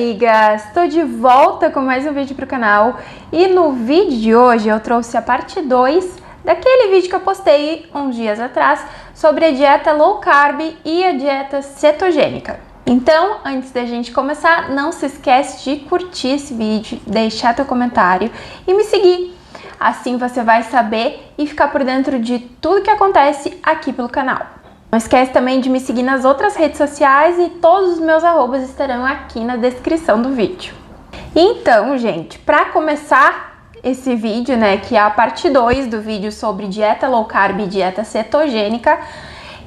amigas! Estou de volta com mais um vídeo para o canal e no vídeo de hoje eu trouxe a parte 2 daquele vídeo que eu postei uns dias atrás sobre a dieta low carb e a dieta cetogênica. Então, antes da gente começar, não se esquece de curtir esse vídeo, deixar teu comentário e me seguir. Assim você vai saber e ficar por dentro de tudo que acontece aqui pelo canal. Não esquece também de me seguir nas outras redes sociais e todos os meus arrobas estarão aqui na descrição do vídeo. Então, gente, para começar esse vídeo, né, que é a parte 2 do vídeo sobre dieta low carb e dieta cetogênica,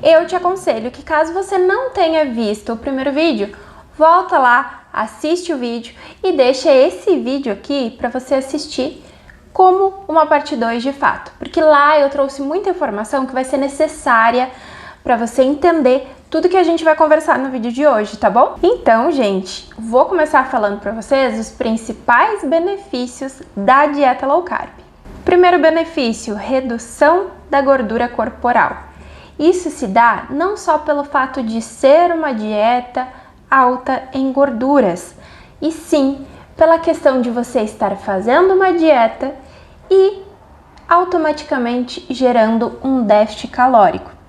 eu te aconselho que caso você não tenha visto o primeiro vídeo, volta lá, assiste o vídeo e deixa esse vídeo aqui para você assistir como uma parte 2 de fato, porque lá eu trouxe muita informação que vai ser necessária para você entender tudo que a gente vai conversar no vídeo de hoje, tá bom? Então, gente, vou começar falando para vocês os principais benefícios da dieta low carb. Primeiro benefício, redução da gordura corporal. Isso se dá não só pelo fato de ser uma dieta alta em gorduras, e sim pela questão de você estar fazendo uma dieta e automaticamente gerando um déficit calórico.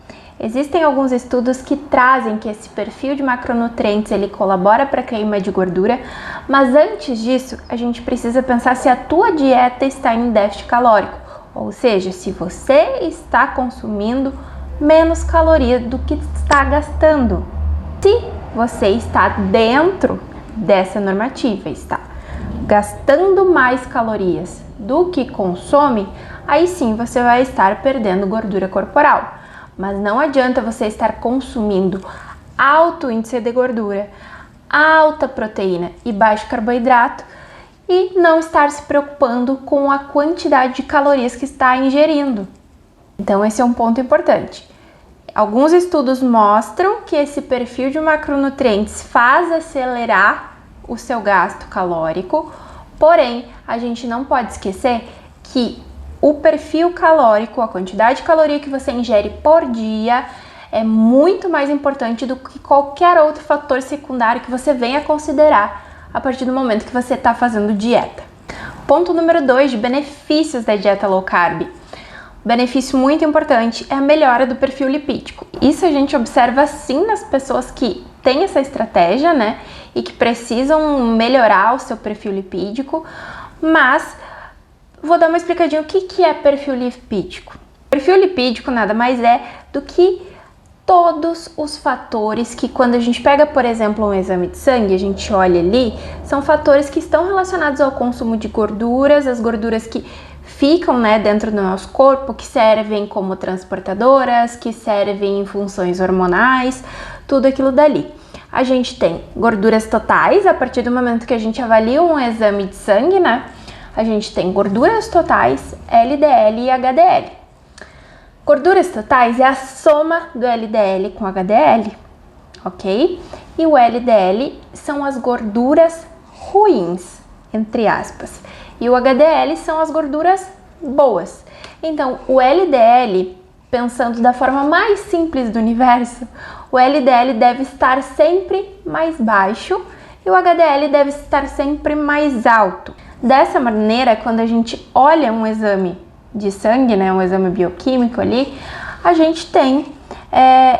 Existem alguns estudos que trazem que esse perfil de macronutrientes ele colabora para a queima de gordura, mas antes disso a gente precisa pensar se a tua dieta está em déficit calórico, ou seja, se você está consumindo menos calorias do que está gastando. Se você está dentro dessa normativa, está gastando mais calorias do que consome, aí sim você vai estar perdendo gordura corporal. Mas não adianta você estar consumindo alto índice de gordura, alta proteína e baixo carboidrato e não estar se preocupando com a quantidade de calorias que está ingerindo. Então esse é um ponto importante. Alguns estudos mostram que esse perfil de macronutrientes faz acelerar o seu gasto calórico, porém a gente não pode esquecer que o perfil calórico, a quantidade de caloria que você ingere por dia é muito mais importante do que qualquer outro fator secundário que você venha considerar a partir do momento que você está fazendo dieta. Ponto número 2 de benefícios da dieta low carb. Benefício muito importante é a melhora do perfil lipídico. Isso a gente observa sim nas pessoas que têm essa estratégia, né, e que precisam melhorar o seu perfil lipídico, mas vou dar uma explicadinha o que é perfil lipídico. Perfil lipídico nada mais é do que todos os fatores que quando a gente pega, por exemplo, um exame de sangue, a gente olha ali, são fatores que estão relacionados ao consumo de gorduras, as gorduras que ficam, né, dentro do nosso corpo, que servem como transportadoras, que servem em funções hormonais, tudo aquilo dali. A gente tem gorduras totais, a partir do momento que a gente avalia um exame de sangue, né, a gente tem gorduras totais, LDL e HDL. Gorduras totais é a soma do LDL com HDL, ok? E o LDL são as gorduras ruins, entre aspas. E o HDL são as gorduras boas. Então, o LDL, pensando da forma mais simples do universo, o LDL deve estar sempre mais baixo e o HDL deve estar sempre mais alto. Dessa maneira, quando a gente olha um exame de sangue, né, um exame bioquímico ali, a gente tem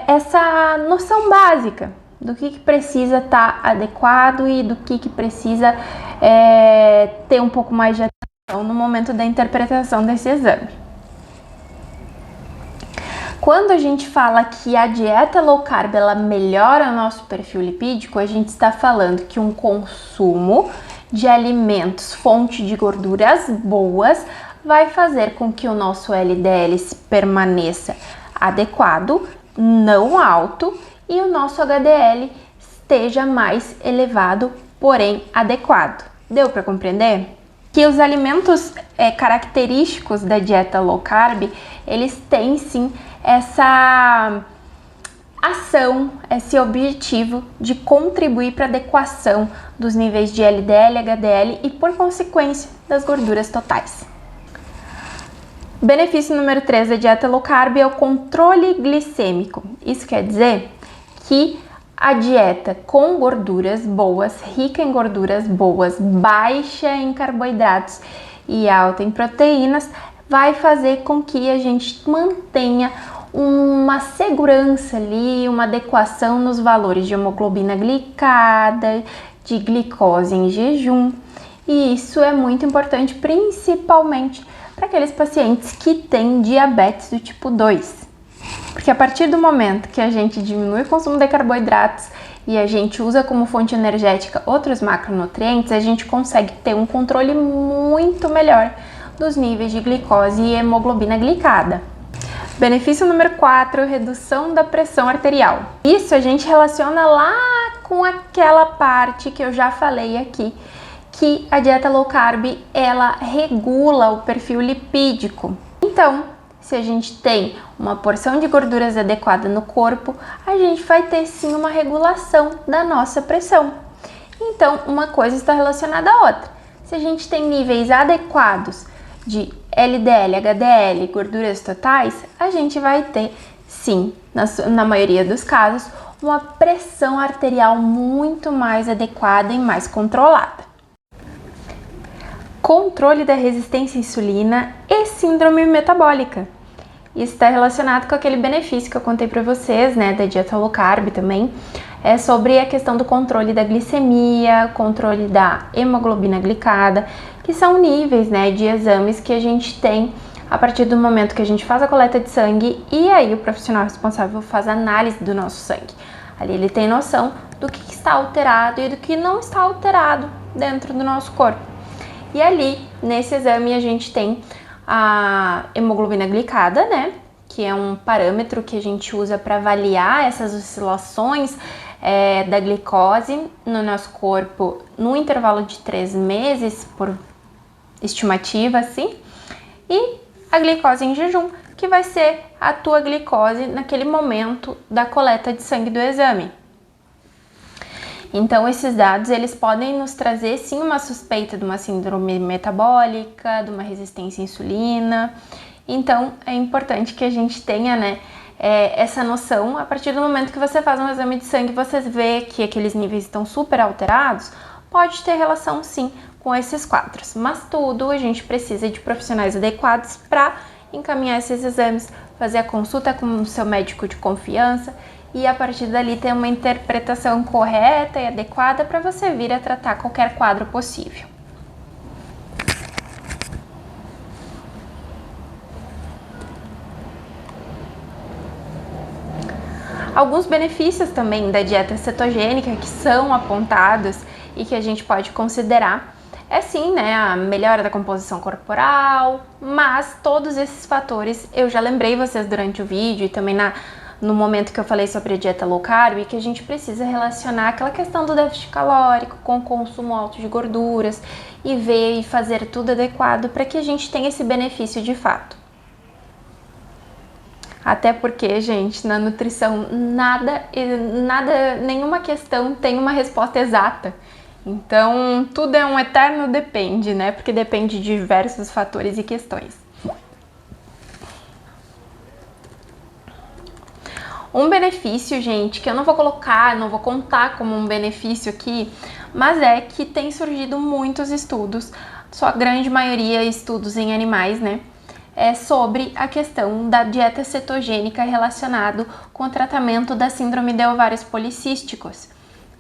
essa noção básica do que precisa estar adequado e do que precisa ter um pouco mais de atenção no momento da interpretação desse exame. Quando a gente fala que a dieta low carb ela melhora o nosso perfil lipídico, a gente está falando que um consumo de alimentos fonte de gorduras boas vai fazer com que o nosso LDL permaneça adequado, não alto, e o nosso HDL esteja mais elevado, porém adequado. Deu para compreender? Que os alimentos característicos da dieta low carb, eles têm sim essa ação, esse objetivo de contribuir para a adequação dos níveis de LDL, HDL e, por consequência, das gorduras totais. Benefício número 3 da dieta low carb é o controle glicêmico. Isso quer dizer que A dieta com gorduras boas, rica em gorduras boas, baixa em carboidratos e alta em proteínas, vai fazer com que a gente mantenha uma segurança ali, uma adequação nos valores de hemoglobina glicada, de glicose em jejum. E isso é muito importante, principalmente para aqueles pacientes que têm diabetes do tipo 2. Porque a partir do momento que a gente diminui o consumo de carboidratos e a gente usa como fonte energética outros macronutrientes, a gente consegue ter um controle muito melhor dos níveis de glicose e hemoglobina glicada. Benefício número 4, redução da pressão arterial. Isso a gente relaciona lá com aquela parte que eu já falei aqui, que a dieta low carb, ela regula o perfil lipídico. Então, se a gente tem uma porção de gorduras adequada no corpo, a gente vai ter sim uma regulação da nossa pressão. Então, uma coisa está relacionada à outra. Se a gente tem níveis adequados de LDL, HDL, gorduras totais, a gente vai ter sim, na maioria dos casos, uma pressão arterial muito mais adequada e mais controlada. Controle da resistência à insulina e síndrome metabólica. Isso está relacionado com aquele benefício que eu contei para vocês, né, da dieta low carb também, é sobre a questão do controle da glicemia, controle da hemoglobina glicada, que são níveis, né, de exames que a gente tem a partir do momento que a gente faz a coleta de sangue e aí o profissional responsável faz a análise do nosso sangue. Ali ele tem noção do que está alterado e do que não está alterado dentro do nosso corpo. E ali, nesse exame, a gente tem a hemoglobina glicada, né? Que é um parâmetro que a gente usa para avaliar essas oscilações da glicose no nosso corpo no intervalo de 3 meses, por estimativa, assim. E a glicose em jejum, que vai ser a tua glicose naquele momento da coleta de sangue do exame. Então, esses dados, eles podem nos trazer, sim, uma suspeita de uma síndrome metabólica, de uma resistência à insulina. Então, é importante que a gente tenha, né, essa noção. A partir do momento que você faz um exame de sangue, você vê que aqueles níveis estão super alterados, pode ter relação, sim, com esses quadros. Mas tudo a gente precisa de profissionais adequados para encaminhar esses exames, fazer a consulta com o seu médico de confiança e a partir dali ter uma interpretação correta e adequada para você vir a tratar qualquer quadro possível. Alguns benefícios também da dieta cetogênica que são apontados e que a gente pode considerar é sim, né, a melhora da composição corporal, mas todos esses fatores eu já lembrei vocês durante o vídeo e também no momento que eu falei sobre a dieta low carb, que a gente precisa relacionar aquela questão do déficit calórico com o consumo alto de gorduras e ver e fazer tudo adequado para que a gente tenha esse benefício de fato. Até porque, gente, na nutrição nenhuma questão tem uma resposta exata. Então, tudo é um eterno depende, né? Porque depende de diversos fatores e questões. Um benefício, gente, que eu não vou contar como um benefício aqui, mas é que tem surgido muitos estudos, sua grande maioria estudos em animais, né? Sobre a questão da dieta cetogênica relacionado com o tratamento da síndrome de ovários policísticos.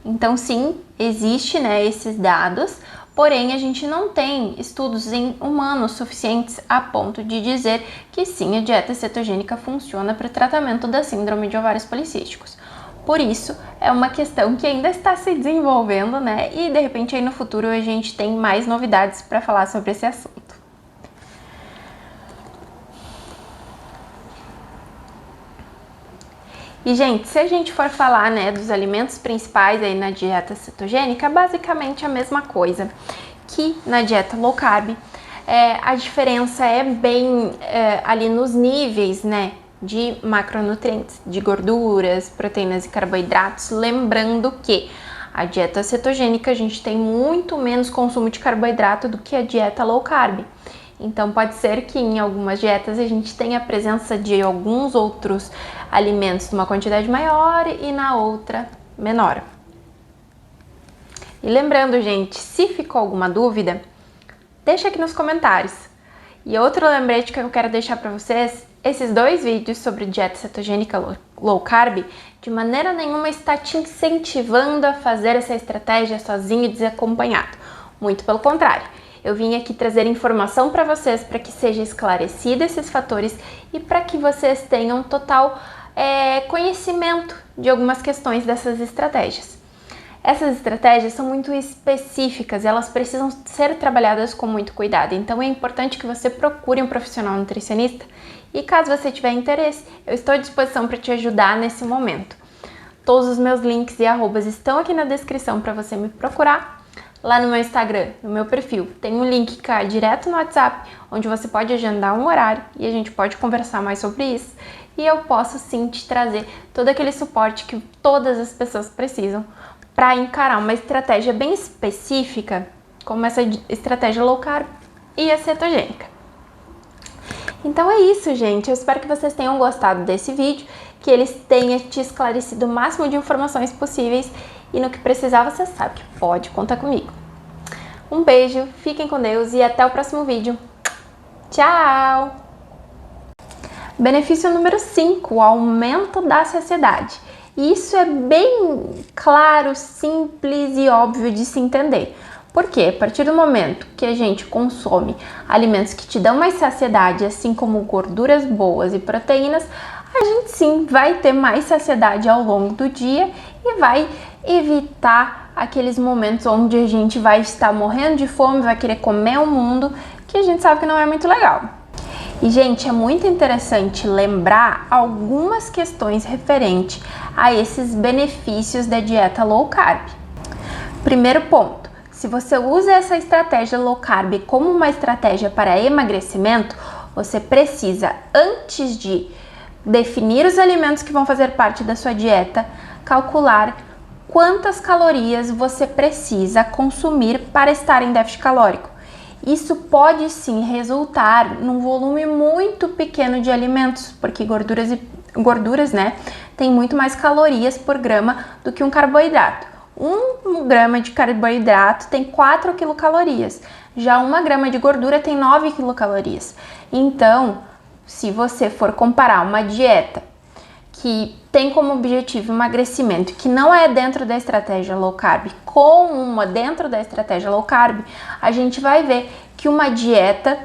Então, sim, existe, né, esses dados, porém a gente não tem estudos em humanos suficientes a ponto de dizer que sim, a dieta cetogênica funciona para o tratamento da síndrome de ovários policísticos. Por isso, é uma questão que ainda está se desenvolvendo, né, e de repente aí no futuro a gente tem mais novidades para falar sobre esse assunto. E, gente, se a gente for falar, né, dos alimentos principais aí na dieta cetogênica, é basicamente a mesma coisa que na dieta low carb. A diferença é bem ali nos níveis, né, de macronutrientes, de gorduras, proteínas e carboidratos. Lembrando que a dieta cetogênica a gente tem muito menos consumo de carboidrato do que a dieta low carb. Então, pode ser que em algumas dietas a gente tenha a presença de alguns outros alimentos numa quantidade maior e na outra menor. E lembrando, gente, se ficou alguma dúvida, deixa aqui nos comentários. E outro lembrete que eu quero deixar para vocês, esses 2 vídeos sobre dieta cetogênica low carb, de maneira nenhuma está te incentivando a fazer essa estratégia sozinho e desacompanhado. Muito pelo contrário, eu vim aqui trazer informação para vocês para que seja esclarecido esses fatores e para que vocês tenham total conhecimento de algumas questões dessas estratégias. Essas estratégias são muito específicas e elas precisam ser trabalhadas com muito cuidado, então é importante que você procure um profissional nutricionista e caso você tiver interesse, eu estou à disposição para te ajudar nesse momento. Todos os meus links e arrobas estão aqui na descrição para você me procurar. Lá no meu Instagram, no meu perfil, tem um link que cai direto no WhatsApp, onde você pode agendar um horário e a gente pode conversar mais sobre isso. E eu posso sim te trazer todo aquele suporte que todas as pessoas precisam para encarar uma estratégia bem específica, como essa estratégia low carb e a cetogênica. Então é isso, gente. Eu espero que vocês tenham gostado desse vídeo, que eles tenham te esclarecido o máximo de informações possíveis e no que precisar você sabe que pode contar comigo. Um beijo, fiquem com Deus e até o próximo vídeo. Tchau! Benefício número 5, o aumento da saciedade. Isso é bem claro, simples e óbvio de se entender. Porque a partir do momento que a gente consome alimentos que te dão mais saciedade, assim como gorduras boas e proteínas, a gente sim vai ter mais saciedade ao longo do dia e vai evitar aqueles momentos onde a gente vai estar morrendo de fome, vai querer comer o mundo, que a gente sabe que não é muito legal. E, gente, é muito interessante lembrar algumas questões referentes a esses benefícios da dieta low carb. Primeiro ponto, se você usa essa estratégia low carb como uma estratégia para emagrecimento, você precisa, antes de definir os alimentos que vão fazer parte da sua dieta, calcular quantas calorias você precisa consumir para estar em déficit calórico. Isso pode sim resultar num volume muito pequeno de alimentos, porque gorduras, né, tem muito mais calorias por grama do que um carboidrato. 1 grama de carboidrato tem 4 quilocalorias, já 1 grama de gordura tem 9 quilocalorias. Então, se você for comparar uma dieta que tem como objetivo emagrecimento, que não é dentro da estratégia low carb, com uma dentro da estratégia low carb, a gente vai ver que uma dieta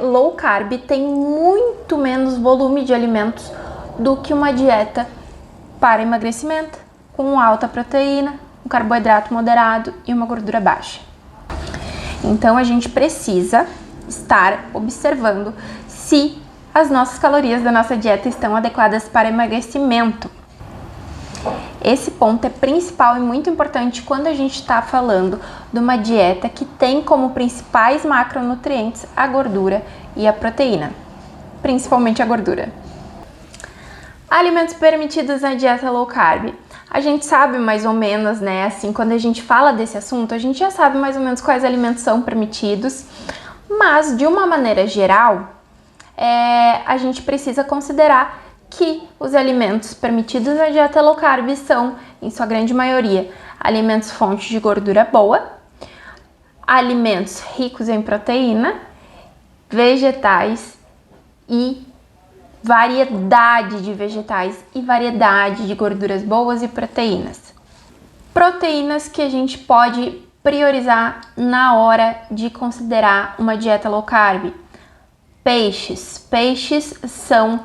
low carb tem muito menos volume de alimentos do que uma dieta para emagrecimento, com alta proteína, um carboidrato moderado e uma gordura baixa. Então a gente precisa estar observando se as nossas calorias da nossa dieta estão adequadas para emagrecimento. Esse ponto é principal e muito importante quando a gente está falando de uma dieta que tem como principais macronutrientes a gordura e a proteína, principalmente a gordura. Alimentos permitidos na dieta low carb. A gente sabe mais ou menos, né, assim, quando a gente fala desse assunto, a gente já sabe mais ou menos quais alimentos são permitidos, mas de uma maneira geral, a gente precisa considerar que os alimentos permitidos na dieta low carb são, em sua grande maioria, alimentos fontes de gordura boa, alimentos ricos em proteína, vegetais e variedade de vegetais e variedade de gorduras boas e proteínas. Proteínas que a gente pode priorizar na hora de considerar uma dieta low carb. Peixes. Peixes são,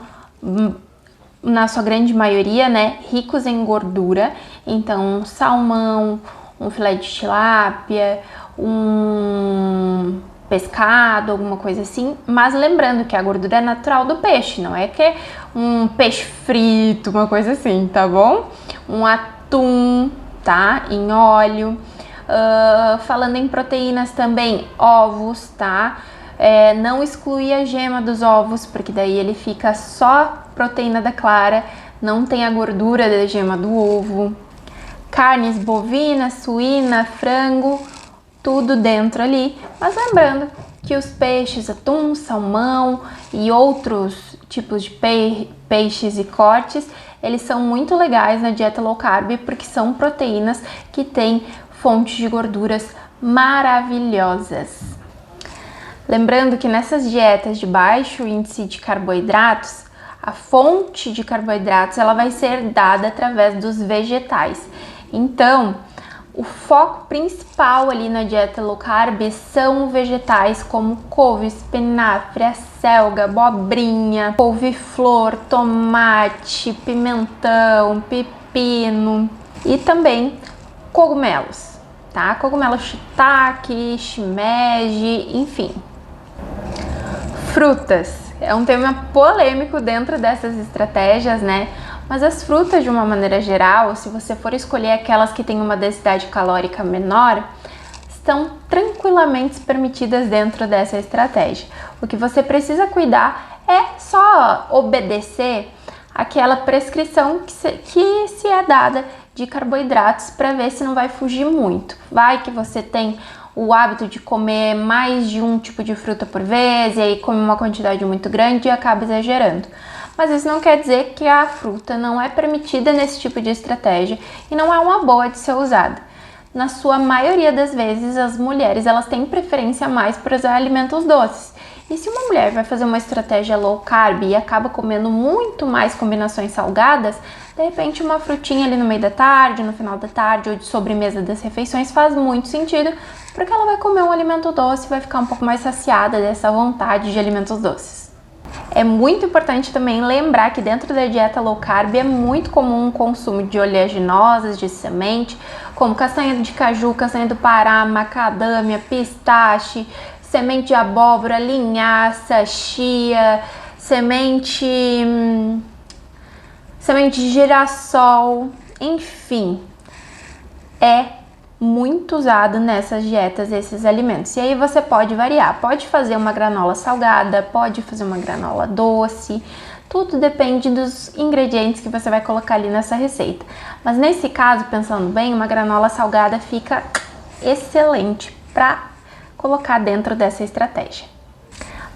na sua grande maioria, né, ricos em gordura. Então, um salmão, um filé de tilápia, um pescado, alguma coisa assim. Mas lembrando que a gordura é natural do peixe, não é que é um peixe frito, uma coisa assim, tá bom? Um atum, tá? Em óleo. Falando em proteínas também, ovos, tá? Não excluir a gema dos ovos, porque daí ele fica só proteína da clara, não tem a gordura da gema do ovo. Carnes bovina, suína, frango, tudo dentro ali. Mas lembrando que os peixes, atum, salmão e outros tipos de peixes e cortes, eles são muito legais na dieta low carb porque são proteínas que têm fontes de gorduras maravilhosas. Lembrando que nessas dietas de baixo índice de carboidratos, a fonte de carboidratos ela vai ser dada através dos vegetais. Então, o foco principal ali na dieta low carb são vegetais como couve, espinafre, acelga, abobrinha, couve-flor, tomate, pimentão, pepino e também cogumelos, tá? Cogumelo shiitake, shimeji, enfim. Frutas. É um tema polêmico dentro dessas estratégias, né? Mas as frutas, de uma maneira geral, se você for escolher aquelas que têm uma densidade calórica menor, estão tranquilamente permitidas dentro dessa estratégia. O que você precisa cuidar é só obedecer aquela prescrição que se é dada de carboidratos para ver se não vai fugir muito. Vai que você tem o hábito de comer mais de um tipo de fruta por vez e aí come uma quantidade muito grande e acaba exagerando. Mas isso não quer dizer que a fruta não é permitida nesse tipo de estratégia e não é uma boa de ser usada. Na sua maioria das vezes, as mulheres elas têm preferência mais por usar alimentos doces. E se uma mulher vai fazer uma estratégia low carb e acaba comendo muito mais combinações salgadas, de repente uma frutinha ali no meio da tarde, no final da tarde ou de sobremesa das refeições faz muito sentido, porque ela vai comer um alimento doce e vai ficar um pouco mais saciada dessa vontade de alimentos doces. É muito importante também lembrar que dentro da dieta low carb é muito comum o consumo de oleaginosas, de semente, como castanha de caju, castanha do Pará, macadâmia, pistache, semente de abóbora, linhaça, chia, semente de girassol, enfim, é muito usado nessas dietas esses alimentos. E aí você pode variar, pode fazer uma granola salgada, pode fazer uma granola doce, tudo depende dos ingredientes que você vai colocar ali nessa receita. Mas nesse caso, pensando bem, uma granola salgada fica excelente para colocar dentro dessa estratégia.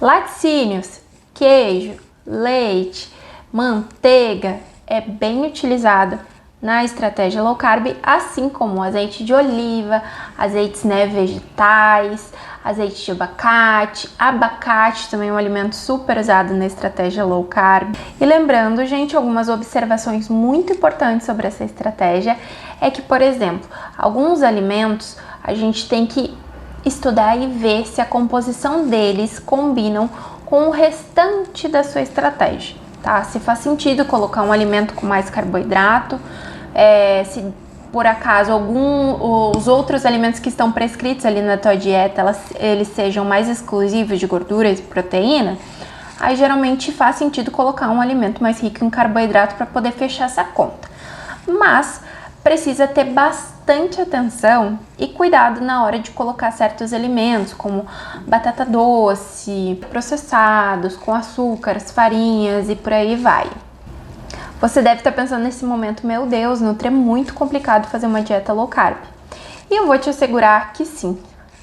Laticínios, queijo, leite, manteiga é bem utilizado na estratégia low carb, assim como azeite de oliva, azeites vegetais, azeite de abacate. Abacate também é um alimento super usado na estratégia low carb. E lembrando, gente, algumas observações muito importantes sobre essa estratégia é que, por exemplo, alguns alimentos a gente tem que estudar e ver se a composição deles combinam com o restante da sua estratégia, tá? Se faz sentido colocar um alimento com mais carboidrato, se por acaso os outros alimentos que estão prescritos ali na tua dieta, eles sejam mais exclusivos de gorduras e proteína, aí geralmente faz sentido colocar um alimento mais rico em carboidrato para poder fechar essa conta. Mas precisa ter bastante atenção e cuidado na hora de colocar certos alimentos, como batata doce, processados, com açúcares, farinhas e por aí vai. Você deve estar pensando nesse momento, meu Deus, Nutri, é muito complicado fazer uma dieta low carb. E eu vou te assegurar que sim,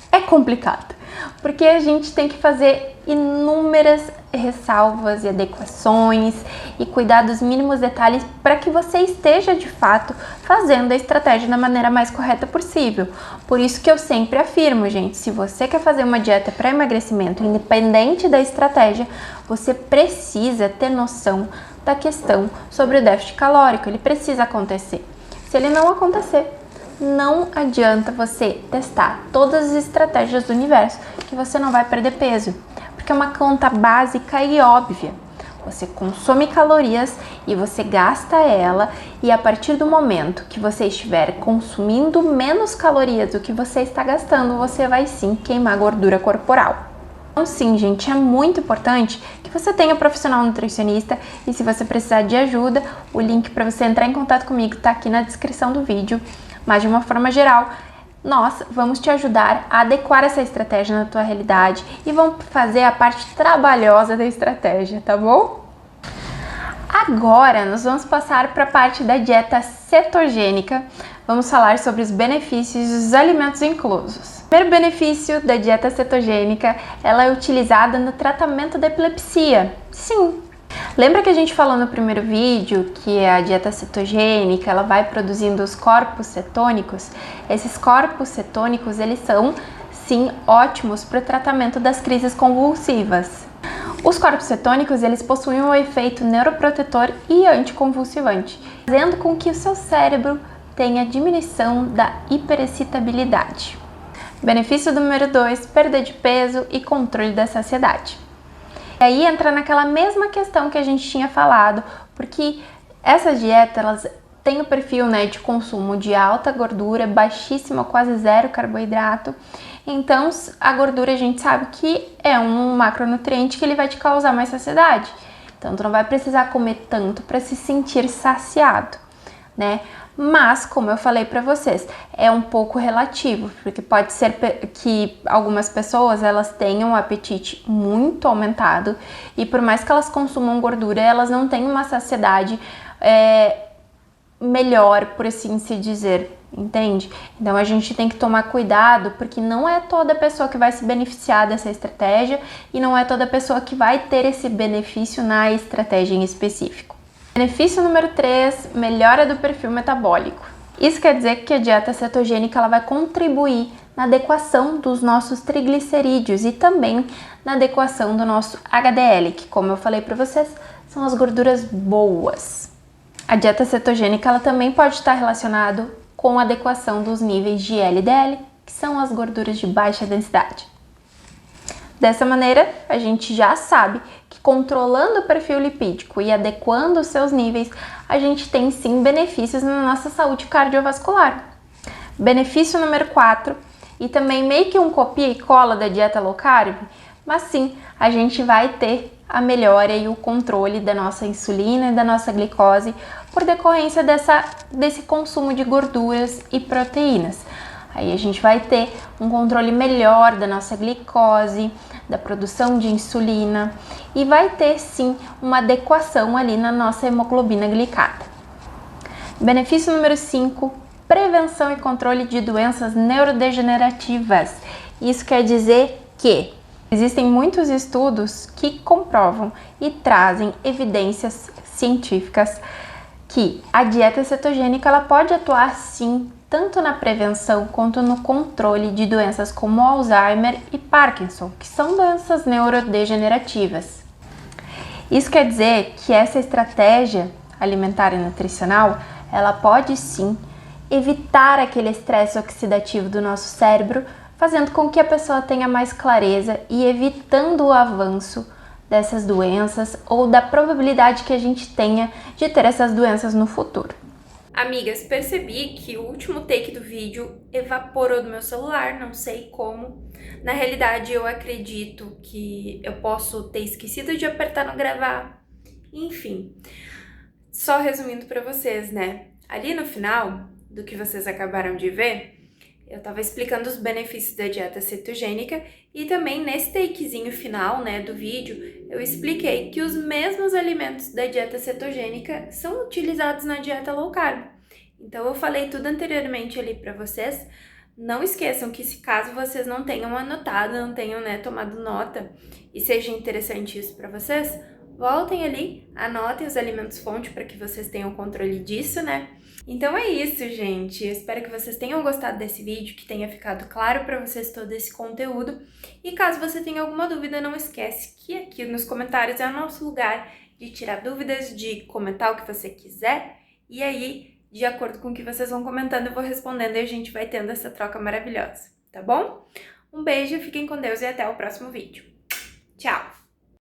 é complicado, porque a gente tem que fazer inúmeras ressalvas e adequações e cuidar dos mínimos detalhes para que você esteja de fato fazendo a estratégia da maneira mais correta possível. Por isso que eu sempre afirmo, gente, se você quer fazer uma dieta para emagrecimento, independente da estratégia, você precisa ter noção da questão sobre o déficit calórico. Ele precisa acontecer. Se ele não acontecer, não adianta você testar todas as estratégias do universo que você não vai perder peso, porque é uma conta básica e óbvia. Você consome calorias e você gasta ela, e a partir do momento que você estiver consumindo menos calorias do que você está gastando, você vai sim queimar gordura corporal. Então sim, gente, é muito importante que você tenha um profissional nutricionista, e se você precisar de ajuda, o link para você entrar em contato comigo está aqui na descrição do vídeo. Mas de uma forma geral, nós vamos te ajudar a adequar essa estratégia na tua realidade e vamos fazer a parte trabalhosa da estratégia, tá bom? Agora nós vamos passar para a parte da dieta cetogênica. Vamos falar sobre os benefícios dos alimentos inclusos. O primeiro benefício da dieta cetogênica, ela é utilizada no tratamento da epilepsia. Sim, Lembra que a gente falou no primeiro vídeo que a dieta cetogênica, ela vai produzindo os corpos cetônicos? Esses corpos cetônicos, eles são, sim, ótimos para o tratamento das crises convulsivas. Os corpos cetônicos, eles possuem um efeito neuroprotetor e anticonvulsivante, fazendo com que o seu cérebro tenha diminuição da hiperexcitabilidade. Benefício número 2, perda de peso e controle da saciedade. E aí entra naquela mesma questão que a gente tinha falado, porque essas dietas, elas têm o perfil, né, de consumo de alta gordura, baixíssima, quase zero carboidrato. Então, a gordura a gente sabe que é um macronutriente que ele vai te causar mais saciedade. Então, tu não vai precisar comer tanto para se sentir saciado, né? Mas, como eu falei para vocês, é um pouco relativo, porque pode ser que algumas pessoas elas tenham um apetite muito aumentado e por mais que elas consumam gordura, elas não têm uma saciedade melhor, por assim se dizer, entende? Então a gente tem que tomar cuidado, porque não é toda pessoa que vai se beneficiar dessa estratégia e não é toda pessoa que vai ter esse benefício na estratégia em específico. Benefício número 3, melhora do perfil metabólico. Isso quer dizer que a dieta cetogênica ela vai contribuir na adequação dos nossos triglicerídeos e também na adequação do nosso HDL, que, como eu falei para vocês, são as gorduras boas. A dieta cetogênica ela também pode estar relacionada com a adequação dos níveis de LDL, que são as gorduras de baixa densidade. Dessa maneira, a gente já sabe que controlando o perfil lipídico e adequando os seus níveis, a gente tem sim benefícios na nossa saúde cardiovascular. Benefício número 4, e também meio que um copia e cola da dieta low carb, mas sim, a gente vai ter a melhora e o controle da nossa insulina e da nossa glicose por decorrência desse consumo de gorduras e proteínas. Aí a gente vai ter um controle melhor da nossa glicose, da produção de insulina e vai ter sim uma adequação ali na nossa hemoglobina glicada. Benefício número 5, prevenção e controle de doenças neurodegenerativas. Isso quer dizer que existem muitos estudos que comprovam e trazem evidências científicas que a dieta cetogênica ela pode atuar sim tanto na prevenção quanto no controle de doenças como Alzheimer e Parkinson, que são doenças neurodegenerativas. Isso quer dizer que essa estratégia alimentar e nutricional, ela pode sim evitar aquele estresse oxidativo do nosso cérebro, fazendo com que a pessoa tenha mais clareza e evitando o avanço dessas doenças ou da probabilidade que a gente tenha de ter essas doenças no futuro. Amigas, percebi que o último take do vídeo evaporou do meu celular, não sei como. Na realidade, eu acredito que eu posso ter esquecido de apertar no gravar. Enfim, só resumindo pra vocês, né? Ali no final do que vocês acabaram de ver, eu tava explicando os benefícios da dieta cetogênica e também nesse takezinho final, né, do vídeo, eu expliquei que os mesmos alimentos da dieta cetogênica são utilizados na dieta low carb. Então eu falei tudo anteriormente ali pra vocês. Não esqueçam que se caso vocês não tenham anotado, não tenham, né, tomado nota e seja interessante isso pra vocês, voltem ali, anotem os alimentos fonte para que vocês tenham controle disso, né? Então é isso, gente. Eu espero que vocês tenham gostado desse vídeo, que tenha ficado claro para vocês todo esse conteúdo. E caso você tenha alguma dúvida, não esquece que aqui nos comentários é o nosso lugar de tirar dúvidas, de comentar o que você quiser. E aí, de acordo com o que vocês vão comentando, eu vou respondendo e a gente vai tendo essa troca maravilhosa, tá bom? Um beijo, fiquem com Deus e até o próximo vídeo. Tchau!